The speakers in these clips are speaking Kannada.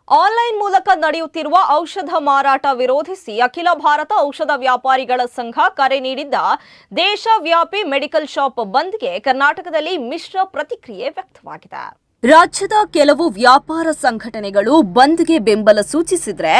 ಆನ್ಲೈನ್ ಮೂಲಕ ನಡೆಯುತ್ತಿರುವ ಔಷಧ ಮಾರಾಟ ವಿರೋಧಿಸಿ ಅಖಿಲ ಭಾರತ ಔಷಧ ವ್ಯಾಪಾರಿಗಳ ಸಂಘ ಕರೆ ನೀಡಿದ್ದ ದೇಶವ್ಯಾಪಿ ಮೆಡಿಕಲ್ ಶಾಪ್ ಬಂದ್ಗೆ ಕರ್ನಾಟಕದಲ್ಲಿ ಮಿಶ್ರ ಪ್ರತಿಕ್ರಿಯೆ ವ್ಯಕ್ತವಾಗಿದೆ. ರಾಜ್ಯದ ಕೆಲವು ವ್ಯಾಪಾರ ಸಂಘಟನೆಗಳು ಬಂದ್ಗೆ ಬೆಂಬಲ ಸೂಚಿಸಿದ್ರೆ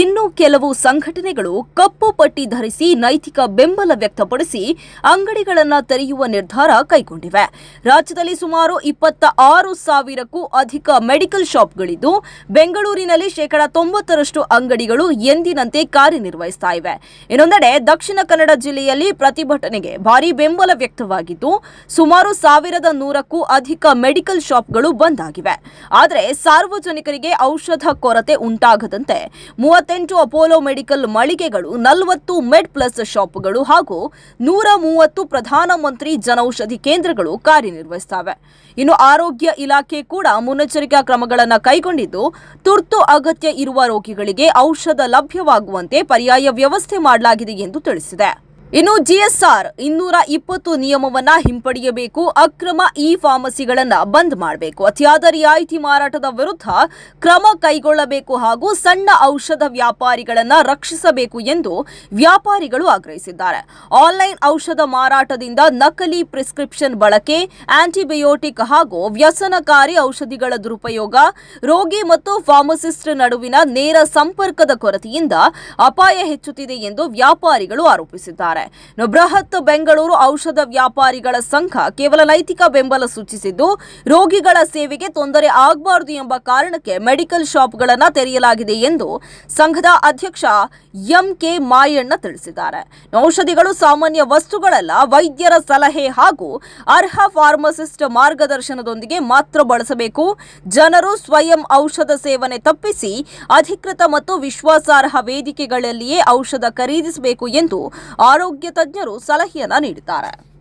ಇನ್ನು ಕೆಲವು ಸಂಘಟನೆಗಳು ಕಪ್ಪು ಪಟ್ಟಿ ಧರಿಸಿ ನೈತಿಕ ಬೆಂಬಲ ವ್ಯಕ್ತಪಡಿಸಿ ಅಂಗಡಿಗಳನ್ನು ತೆರೆಯುವ ನಿರ್ಧಾರ ಕೈಗೊಂಡಿವೆ. ರಾಜ್ಯದಲ್ಲಿ ಸುಮಾರು 26,000ಕ್ಕೂ ಅಧಿಕ ಮೆಡಿಕಲ್ ಶಾಪ್ಗಳಿದ್ದು ಬೆಂಗಳೂರಿನಲ್ಲಿ 90% ಅಂಗಡಿಗಳು ಎಂದಿನಂತೆ ಕಾರ್ಯನಿರ್ವಹಿಸ್ತಾ ಇವೆ. ಇನ್ನೊಂದೆಡೆ ದಕ್ಷಿಣ ಕನ್ನಡ ಜಿಲ್ಲೆಯಲ್ಲಿ ಪ್ರತಿಭಟನೆಗೆ ಭಾರೀ ಬೆಂಬಲ ವ್ಯಕ್ತವಾಗಿದ್ದು ಸುಮಾರು 1,100ಕ್ಕೂ ಅಧಿಕ ಮೆಡಿಕಲ್ ಶಾಪ್ಗಳು ಬಂದ್ ಆಗಿವೆ. ಆದರೆ ಸಾರ್ವಜನಿಕರಿಗೆ ಔಷಧ ಕೊರತೆ ಉಂಟಾಗದಂತೆ 38 ಅಪೋಲೋ ಮೆಡಿಕಲ್ ಮಳಿಗೆಗಳು, 40 ಮೆಡ್ ಪ್ಲಸ್ ಶಾಪ್ಗಳು ಹಾಗೂ 130 ಪ್ರಧಾನಮಂತ್ರಿ ಜನೌಷಧಿ ಕೇಂದ್ರಗಳು ಕಾರ್ಯನಿರ್ವಹಿಸುತ್ತವೆ. ಇನ್ನು ಆರೋಗ್ಯ ಇಲಾಖೆ ಕೂಡ ಮುನ್ನೆಚ್ಚರಿಕಾ ಕ್ರಮಗಳನ್ನು ಕೈಗೊಂಡಿದ್ದು ತುರ್ತು ಅಗತ್ಯ ಇರುವ ರೋಗಿಗಳಿಗೆ ಔಷಧ ಲಭ್ಯವಾಗುವಂತೆ ಪರ್ಯಾಯ ವ್ಯವಸ್ಥೆ ಮಾಡಲಾಗಿದೆ ಎಂದು ತಿಳಿಸಿದೆ. ಇನ್ನು ಜಿಎಸ್ಆರ್ 220 ನಿಯಮವನ್ನ ಹಿಂಪಡೆಯಬೇಕು, ಅಕ್ರಮ ಫಾರ್ಮಸಿಗಳನ್ನು ಬಂದ್ ಮಾಡಬೇಕು, ಅತಿಯಾದ ರಿಯಾಯಿತಿ ಮಾರಾಟದ ವಿರುದ್ಧ ಕ್ರಮ ಕೈಗೊಳ್ಳಬೇಕು ಹಾಗೂ ಸಣ್ಣ ಔಷಧ ವ್ಯಾಪಾರಿಗಳನ್ನು ರಕ್ಷಿಸಬೇಕು ಎಂದು ವ್ಯಾಪಾರಿಗಳು ಆಗ್ರಹಿಸಿದ್ದಾರೆ. ಆನ್ಲೈನ್ ಔಷಧ ಮಾರಾಟದಿಂದ ನಕಲಿ ಪ್ರಿಸ್ಕ್ರಿಪ್ಷನ್ ಬಳಕೆ, ಆಂಟಿಬಯೋಟಿಕ್ ಹಾಗೂ ವ್ಯಸನಕಾರಿ ಔಷಧಿಗಳ ದುರುಪಯೋಗ, ರೋಗಿ ಮತ್ತು ಫಾರ್ಮಸಿಸ್ಟ್ ನಡುವಿನ ನೇರ ಸಂಪರ್ಕದ ಕೊರತೆಯಿಂದ ಅಪಾಯ ಹೆಚ್ಚುತ್ತಿದೆ ಎಂದು ವ್ಯಾಪಾರಿಗಳು ಆರೋಪಿಸಿದ್ದಾರೆ. ಬೃಹತ್ ಬೆಂಗಳೂರು ಔಷಧ ವ್ಯಾಪಾರಿಗಳ ಸಂಘ ಕೇವಲ ನೈತಿಕ ಬೆಂಬಲ ಸೂಚಿಸಿದ್ದು ರೋಗಿಗಳ ಸೇವೆಗೆ ತೊಂದರೆ ಆಗಬಾರದು ಎಂಬ ಕಾರಣಕ್ಕೆ ಮೆಡಿಕಲ್ ಶಾಪ್ಗಳನ್ನು ತೆರೆಯಲಾಗಿದೆ ಎಂದು ಸಂಘದ ಅಧ್ಯಕ್ಷ ಎಂಕೆ ಮಾಯಣ್ಣ ತಿಳಿಸಿದ್ದಾರೆ. ಔಷಧಿಗಳು ಸಾಮಾನ್ಯ ವಸ್ತುಗಳಲ್ಲ, ವೈದ್ಯರ ಸಲಹೆ ಹಾಗೂ ಅರ್ಹ ಫಾರ್ಮಸಿಸ್ಟ್ ಮಾರ್ಗದರ್ಶನದೊಂದಿಗೆ ಮಾತ್ರ ಬಳಸಬೇಕು. ಜನರು ಸ್ವಯಂ ಔಷಧ ಸೇವನೆ ತಪ್ಪಿಸಿ ಅಧಿಕೃತ ಮತ್ತು ವಿಶ್ವಾಸಾರ್ಹ ವೇದಿಕೆಗಳಲ್ಲಿಯೇ ಔಷಧ ಖರೀದಿಸಬೇಕು ಎಂದು ಆರೋಗ್ಯ ತಜ್ಞರು ಸಲಹೆಯನ್ನ ನೀಡಿದ್ದಾರೆ.